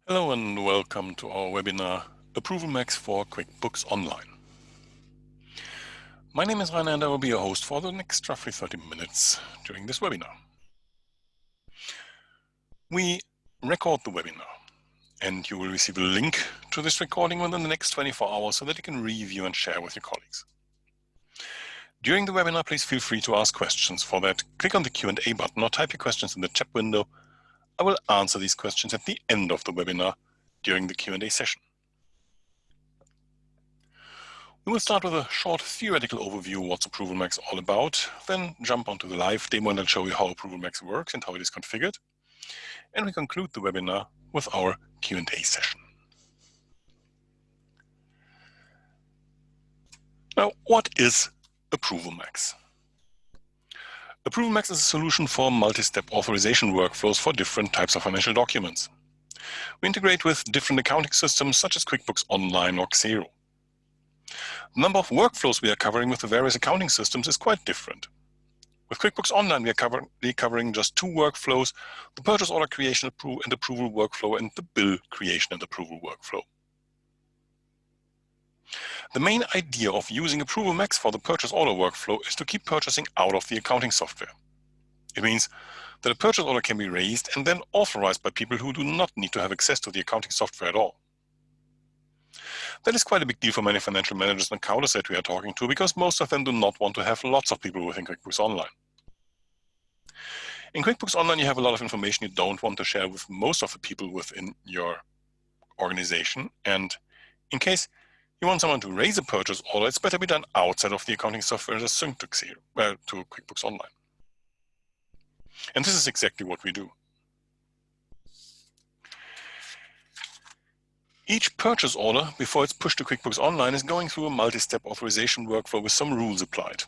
Hello and welcome to our webinar, ApprovalMax for QuickBooks Online. My name is Rainer and I will be your host for the next roughly 30 minutes during this webinar. We record the webinar and you will receive a link to this recording within the next 24 hours so that you can review and share with your colleagues. During the webinar, please feel free to ask questions. For that, click on the Q&A button or type your questions in the chat window. I will answer these questions at the end of the webinar during the Q&A session. We will start with a short theoretical overview of what's ApprovalMax all about, then jump onto the live demo and I'll show you how ApprovalMax works and how it is configured. And we conclude the webinar with our Q&A session. Now, what is ApprovalMax? ApprovalMax is a solution for multi-step authorization workflows for different types of financial documents. We integrate with different accounting systems such as QuickBooks Online or Xero. The number of workflows we are covering with the various accounting systems is quite different. With QuickBooks Online, we are covering just two workflows, the purchase order creation and approval workflow and the bill creation and approval workflow. The main idea of using ApprovalMax for the purchase order workflow is to keep purchasing out of the accounting software. It means that a purchase order can be raised and then authorized by people who do not need to have access to the accounting software at all. That is quite a big deal for many financial managers and accountants that we are talking to, because most of them do not want to have lots of people within QuickBooks Online. In QuickBooks Online, you have a lot of information you don't want to share with most of the people within your organization. And in case you want someone to raise a purchase order, it's better be done outside of the accounting software as synced to QuickBooks Online. And this is exactly what we do. Each purchase order, before it's pushed to QuickBooks Online, is going through a multi-step authorization workflow with some rules applied.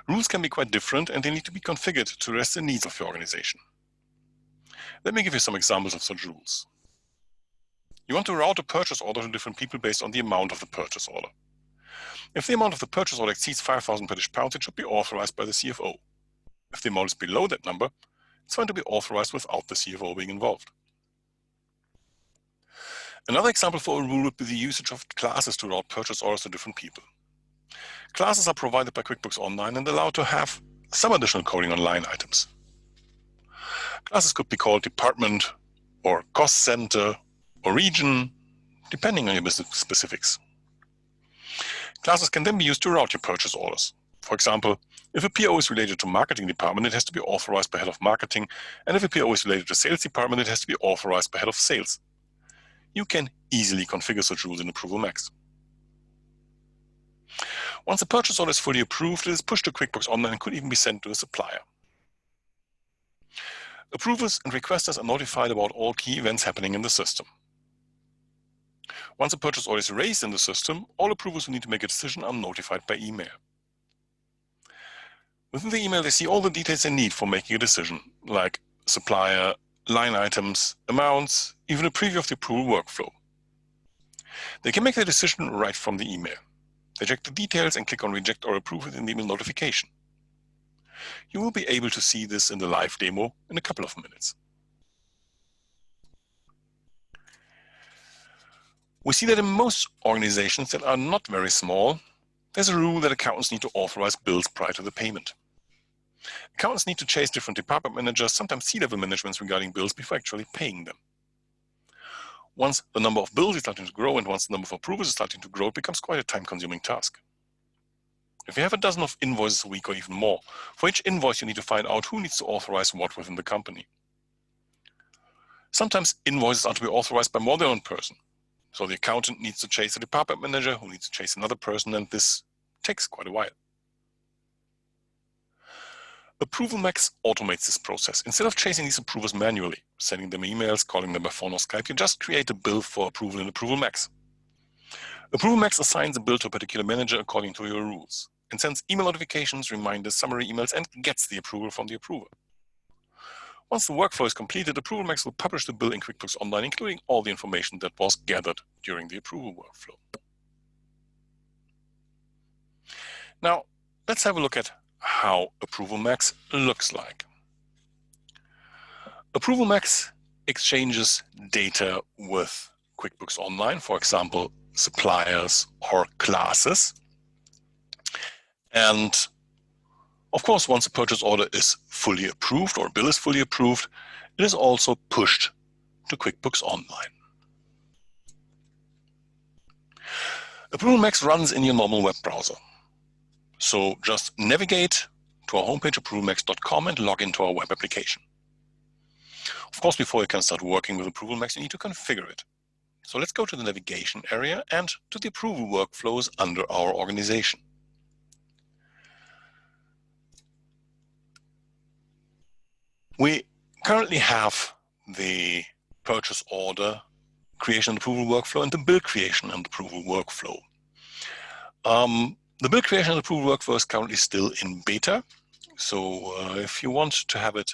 Rules can be quite different and they need to be configured to address the needs of your organization. Let me give you some examples of such rules. You want to route a purchase order to different people based on the amount of the purchase order. If the amount of the purchase order exceeds 5,000 British pounds, it should be authorized by the CFO. If the amount is below that number, it's fine to be authorized without the CFO being involved. Another example for a rule would be the usage of classes to route purchase orders to different people. Classes are provided by QuickBooks Online and allowed to have some additional coding on line items. Classes could be called department or cost center or region, depending on your business specifics. Classes can then be used to route your purchase orders. For example, if a PO is related to marketing department, it has to be authorized by head of marketing, and if a PO is related to sales department, it has to be authorized by head of sales. You can easily configure such rules in ApprovalMax. Once a purchase order is fully approved, it is pushed to QuickBooks Online and could even be sent to a supplier. Approvers and requesters are notified about all key events happening in the system. Once a purchase order is raised in the system, all approvers who need to make a decision are notified by email. Within the email, they see all the details they need for making a decision, like supplier, line items, amounts, even a preview of the approval workflow. They can make their decision right from the email. They check the details and click on reject or approve within the email notification. You will be able to see this in the live demo in a couple of minutes. We see that in most organizations that are not very small, there's a rule that accountants need to authorize bills prior to the payment. Accountants need to chase different department managers, sometimes C-level managements, regarding bills before actually paying them. Once the number of bills is starting to grow and once the number of approvers is starting to grow, it becomes quite a time-consuming task. If you have a dozen of invoices a week or even more, for each invoice you need to find out who needs to authorize what within the company. Sometimes invoices are to be authorized by more than one person. So the accountant needs to chase a department manager who needs to chase another person, and this takes quite a while. ApprovalMax automates this process. Instead of chasing these approvers manually, sending them emails, calling them by phone or Skype, you just create a bill for approval in ApprovalMax. ApprovalMax assigns a bill to a particular manager according to your rules and sends email notifications, reminders, summary emails, and gets the approval from the approver. Once the workflow is completed, ApprovalMax will publish the bill in QuickBooks Online, including all the information that was gathered during the approval workflow. Now, let's have a look at how ApprovalMax looks like. ApprovalMax exchanges data with QuickBooks Online, for example, suppliers or classes. And of course, once a purchase order is fully approved or a bill is fully approved, it is also pushed to QuickBooks Online. ApprovalMax runs in your normal web browser. So just navigate to our homepage, ApprovalMax.com, and log into our web application. Of course, before you can start working with ApprovalMax, you need to configure it. So let's go to the navigation area and to the approval workflows under our organization. We currently have the purchase order creation and approval workflow and the bill creation and approval workflow. The bill creation and approval workflow is currently still in beta. So if you want to have it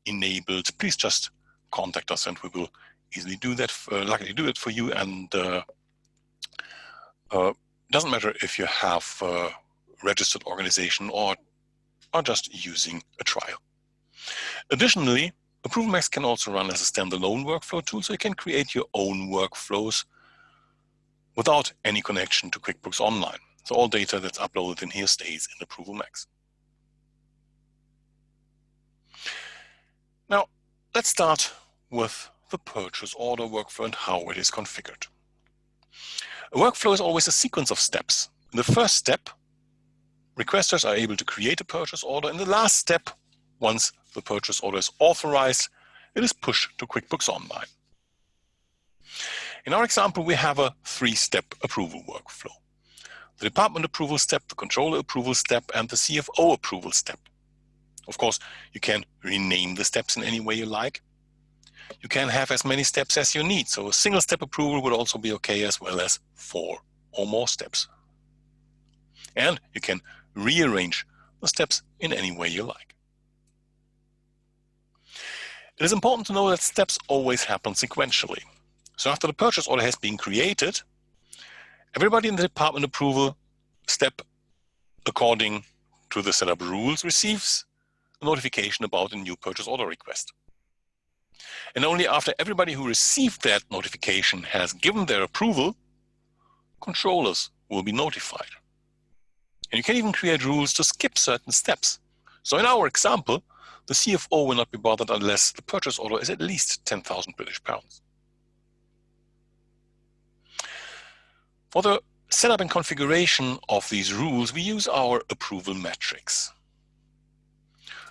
enabled, please just contact us and we will easily do that, luckily do it for you. And doesn't matter if you have a registered organization or are just using a trial. Additionally, ApprovalMax can also run as a standalone workflow tool, so you can create your own workflows without any connection to QuickBooks Online. So all data that's uploaded in here stays in ApprovalMax. Now, let's start with the purchase order workflow and how it is configured. A workflow is always a sequence of steps. In the first step, requesters are able to create a purchase order. In the last step, once the purchase order is authorized, it is pushed to QuickBooks Online. In our example, we have a three-step approval workflow. The department approval step, the controller approval step, and the CFO approval step. Of course, you can rename the steps in any way you like. You can have as many steps as you need. So a single step approval would also be okay, as well as 4 or more steps. And you can rearrange the steps in any way you like. It is important to know that steps always happen sequentially. So after the purchase order has been created, everybody in the department approval step, according to the setup rules, receives a notification about a new purchase order request. And only after everybody who received that notification has given their approval, controllers will be notified. And you can even create rules to skip certain steps. So in our example, the CFO will not be bothered unless the purchase order is at least 10,000 British pounds. For the setup and configuration of these rules, we use our approval metrics.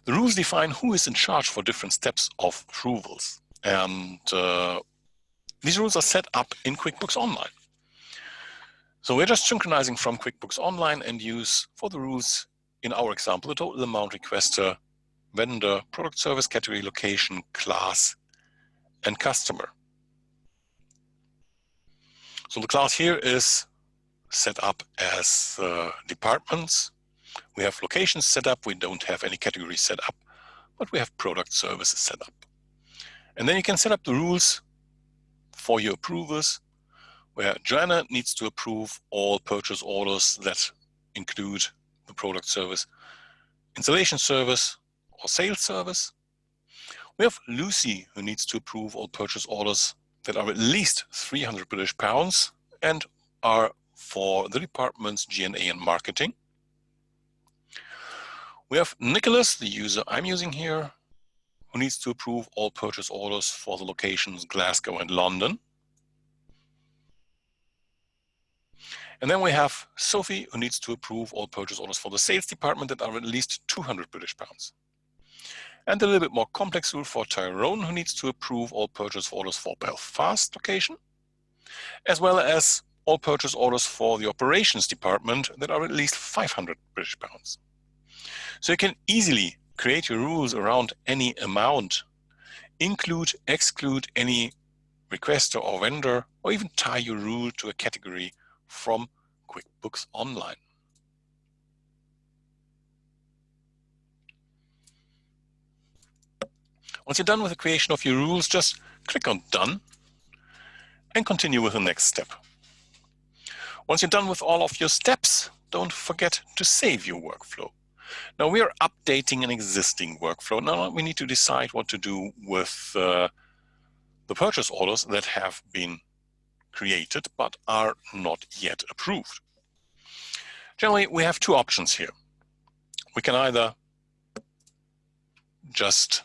The rules define who is in charge for different steps of approvals. And these rules are set up in QuickBooks Online. So we're just synchronizing from QuickBooks Online and use for the rules, in our example, the total amount, requester, vendor, product, service, category, location, class, and customer. So the class here is set up as departments. We have locations set up. We don't have any categories set up, but we have product services set up. And then you can set up the rules for your approvers, where Joanna needs to approve all purchase orders that include the product service, installation service, or sales service. We have Lucy, who needs to approve all purchase orders that are at least 300 British pounds and are for the departments G&A and marketing. We have Nicholas, the user I'm using here, who needs to approve all purchase orders for the locations Glasgow and London. And then we have Sophie, who needs to approve all purchase orders for the sales department that are at least 200 British pounds. And a little bit more complex rule for Tyrone, who needs to approve all purchase orders for Belfast location, as well as all purchase orders for the operations department that are at least 500 British pounds. So you can easily create your rules around any amount, include, exclude any requester or vendor, or even tie your rule to a category from QuickBooks Online. Once you're done with the creation of your rules, just click on Done and continue with the next step. Once you're done with all of your steps, don't forget to save your workflow. Now we are updating an existing workflow. Now we need to decide what to do with the the purchase orders that have been created but are not yet approved. Generally, we have two options here. We can either just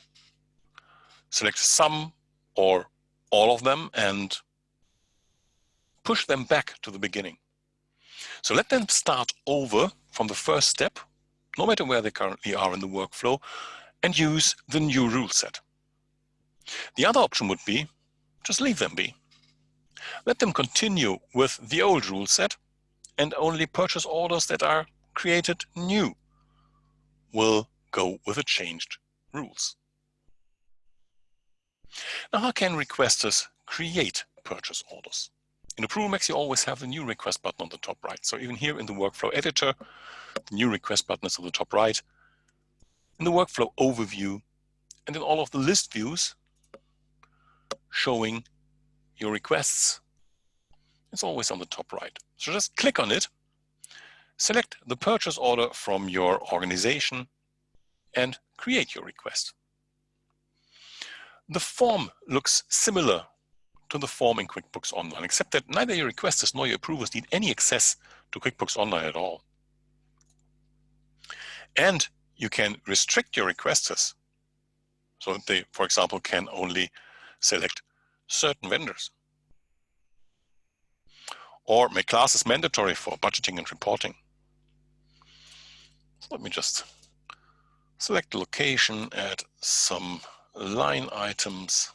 select some or all of them and push them back to the beginning. So let them start over from the first step, no matter where they currently are in the workflow, and use the new rule set. The other option would be just leave them be. Let them continue with the old rule set, and only purchase orders that are created new will go with the changed rules. Now, how can requesters create purchase orders? In ApprovalMax, you always have the new request button on the top right. So even here in the workflow editor, the new request button is on the top right. In the workflow overview, and in all of the list views showing your requests, it's always on the top right. So just click on it, select the purchase order from your organization, and create your request. The form looks similar to the form in QuickBooks Online, except that neither your requesters nor your approvers need any access to QuickBooks Online at all. And you can restrict your requesters so that they, for example, can only select certain vendors, or make classes mandatory for budgeting and reporting. So let me just select the location, add some line items.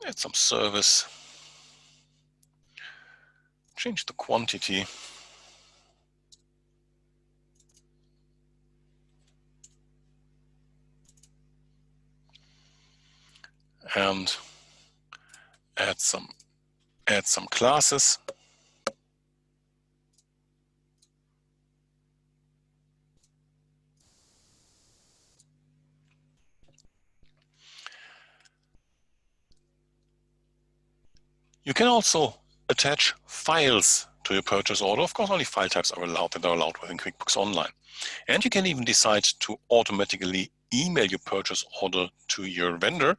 Add some service. Change the quantity. And add some classes. You can also attach files to your purchase order. Of course, only file types are allowed that are allowed within QuickBooks Online. And you can even decide to automatically email your purchase order to your vendor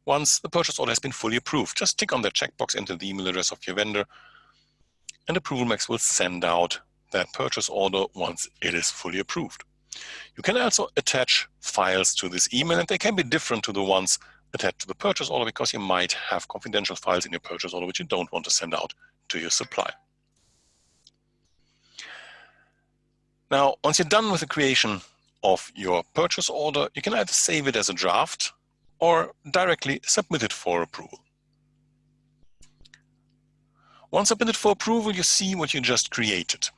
once the purchase order has been fully approved. Just tick on the checkbox, enter the email address of your vendor, and ApprovalMax will send out that purchase order once it is fully approved. You can also attach files to this email, and they can be different to the ones attached to the purchase order because you might have confidential files in your purchase order which you don't want to send out to your supplier. Now, once you're done with the creation of your purchase order, you can either save it as a draft or directly submit it for approval. Once submitted for approval, you see what you just created.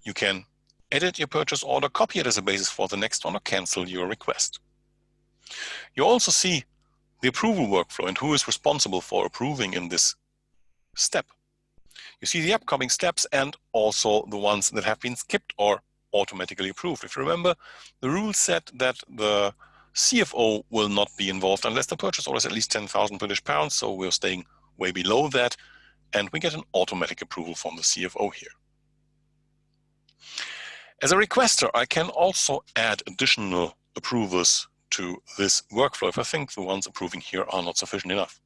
You can edit your purchase order, copy it as a basis for the next one, or cancel your request. You also see the approval workflow and who is responsible for approving in this step. You see the upcoming steps and also the ones that have been skipped or automatically approved. If you remember, the rule said that the CFO will not be involved unless the purchase order is at least 10,000 British pounds, so we're staying way below that, and we get an automatic approval from the CFO here. As a requester, I can also add additional approvers to this workflow if I think the ones approving here are not sufficient enough.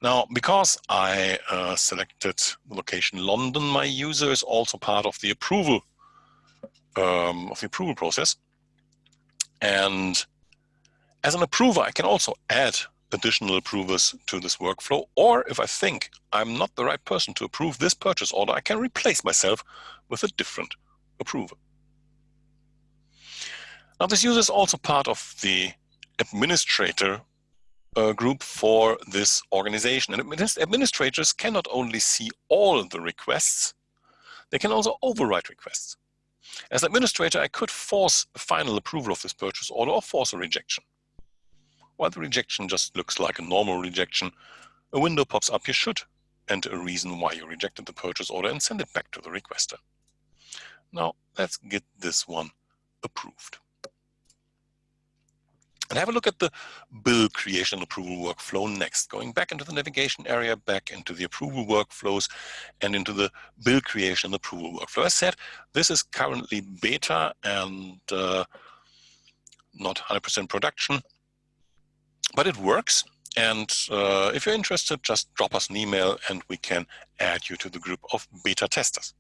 Now, because I selected the location London, my user is also part of the approval process. And as an approver, I can also add additional approvers to this workflow, or if I think I'm not the right person to approve this purchase order, I can replace myself with a different approver. Now, this user is also part of the administrator group for this organization. And administrators can not only see all the requests, they can also override requests. As an administrator, I could force a final approval of this purchase order or force a rejection. While the rejection just looks like a normal rejection, a window pops up. You should enter a reason why you rejected the purchase order and send it back to the requester. Now, let's get this one approved. And have a look at the bill creation and approval workflow next, going back into the navigation area, back into the approval workflows, and into the bill creation and approval workflow. As said, this is currently beta and not 100% production, but it works. And if you're interested, just drop us an email and we can add you to the group of beta testers.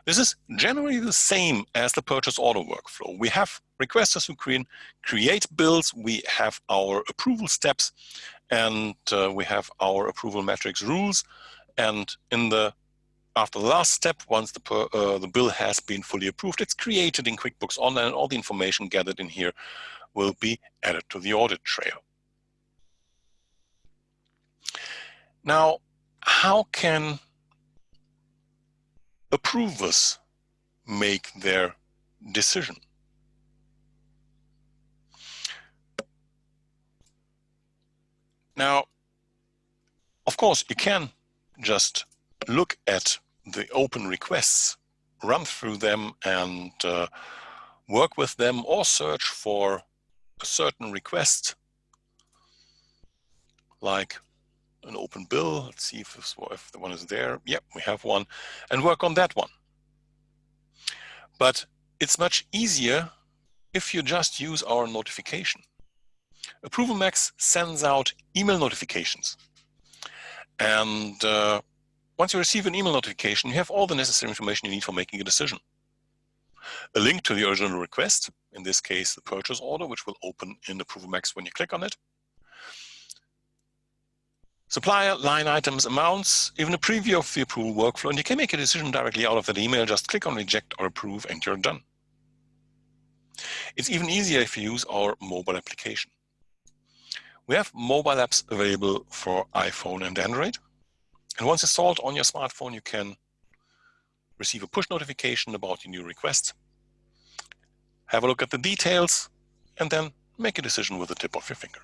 This is generally the same as the purchase order workflow. We have requesters who create bills, we have our approval steps, and we have our approval metrics rules. And after the last step, once the bill has been fully approved, it's created in QuickBooks Online, and all the information gathered in here will be added to the audit trail. Now, how can approvers make their decision? Now, of course, you can just look at the open requests, run through them and work with them, or search for a certain request, like an open bill. Let's see if the one is there. Yep, we have one, and work on that one. But it's much easier if you just use our notification. ApprovalMax sends out email notifications. And once you receive an email notification, you have all the necessary information you need for making a decision. A link to the original request, in this case, the purchase order, which will open in ApprovalMax when you click on it. Supplier, line items, amounts, even a preview of the approval workflow, and you can make a decision directly out of that email. Just click on reject or approve and you're done. It's even easier if you use our mobile application. We have mobile apps available for iPhone and Android. And once installed on your smartphone, you can receive a push notification about your new request, have a look at the details, and then make a decision with the tip of your finger.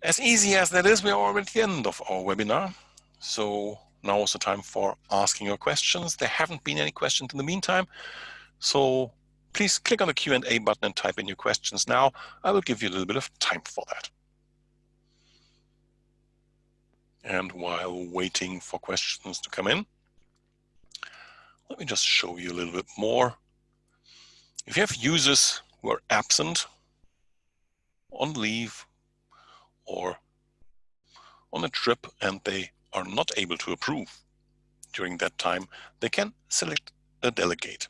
As easy as that is, we are already at the end of our webinar. So now is the time for asking your questions. There haven't been any questions in the meantime. So please click on the Q&A button and type in your questions now. I will give you a little bit of time for that. And while waiting for questions to come in, let me just show you a little bit more. If you have users who are absent, on leave, or on a trip, and they are not able to approve during that time, they can select a delegate.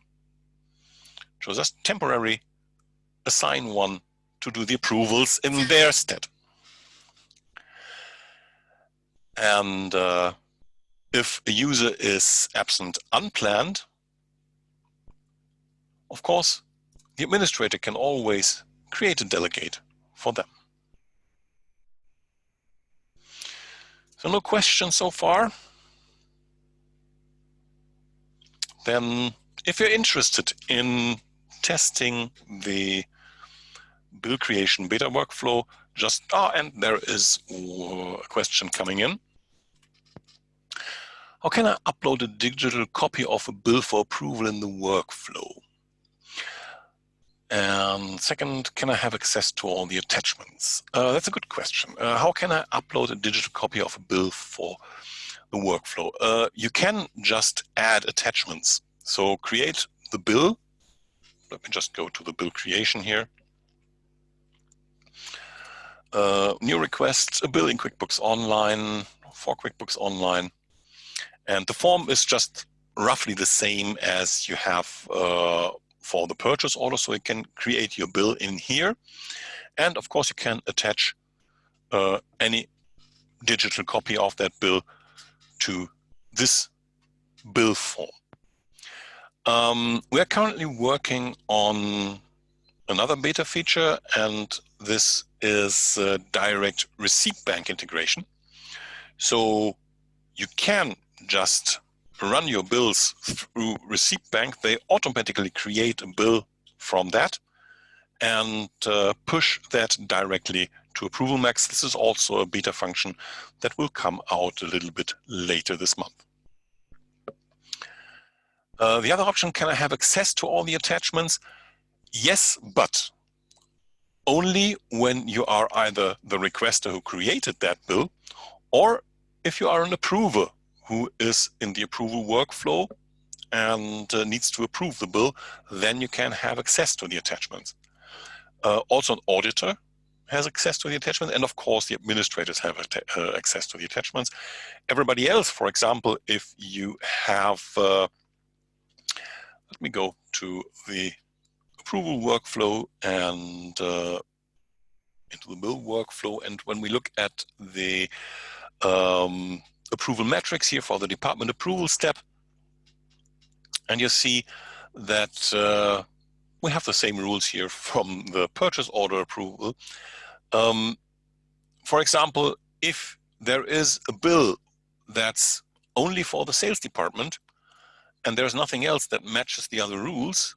So just temporarily assign one to do the approvals in their stead. And if a user is absent unplanned, of course, the administrator can always create a delegate for them. So no questions so far. Then if you're interested in testing the bill creation beta workflow, just, and there is a question coming in. How can I upload a digital copy of a bill for approval in the workflow? And second, can I have access to all the attachments? That's a good question. How can I upload a digital copy of a bill for the workflow? You can just add attachments. So create the bill. Let me just go to the bill creation here. New request, a bill in QuickBooks Online, for QuickBooks Online. And the form is just roughly the same as you have for the purchase order, so you can create your bill in here. And of course, you can attach any digital copy of that bill to this bill form. We are currently working on another beta feature, and this is direct receipt bank integration. So you can just run your bills through Receipt Bank. They automatically create a bill from that and push that directly to ApprovalMax. This is also a beta function that will come out a little bit later this month. The other option, can I have access to all the attachments? Yes, but only when you are either the requester who created that bill, or if you are an approver who is in the approval workflow and needs to approve the bill, then you can have access to the attachments. Also, an auditor has access to the attachment, and of course the administrators have access to the attachments. Everybody else, for example, if you have, let me go to the approval workflow and into the bill workflow, and when we look at the approval metrics here for the department approval step, and you see that we have the same rules here from the purchase order approval. For example, if there is a bill that's only for the sales department and there's nothing else that matches the other rules,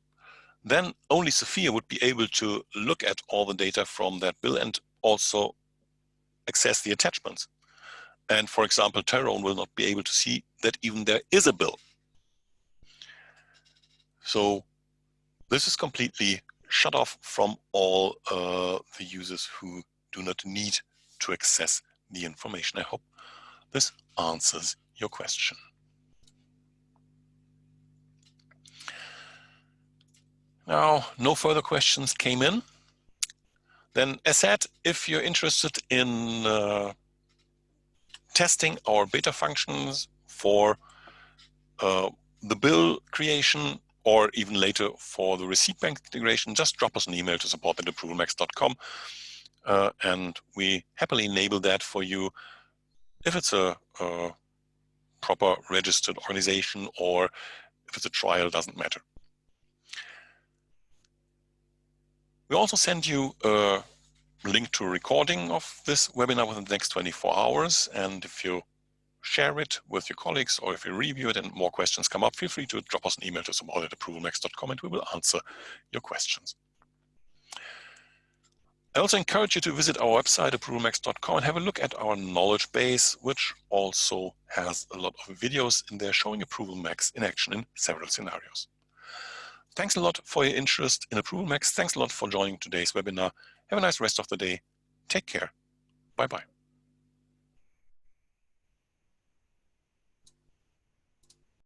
then only Sophia would be able to look at all the data from that bill and also access the attachments. And for example, Tyrone will not be able to see that even there is a bill. So this is completely shut off from all the users who do not need to access the information. I hope this answers your question. Now, no further questions came in. Then, as said, if you're interested in testing our beta functions for the bill creation, or even later for the receipt bank integration, just drop us an email to support@ApprovalMax.com, and we happily enable that for you if it's a proper registered organization, or if it's a trial, doesn't matter. We also send you a link to a recording of this webinar within the next 24 hours, and if you share it with your colleagues, or if you review it and more questions come up, feel free to drop us an email to support@ApprovalMax.com and we will answer your questions. I also encourage you to visit our website, ApprovalMax.com, and have a look at our knowledge base, which also has a lot of videos in there showing ApprovalMax in action in several scenarios. Thanks a lot for your interest in ApprovalMax. Thanks a lot for joining today's webinar. Have a nice rest of the day. Take care. Bye-bye.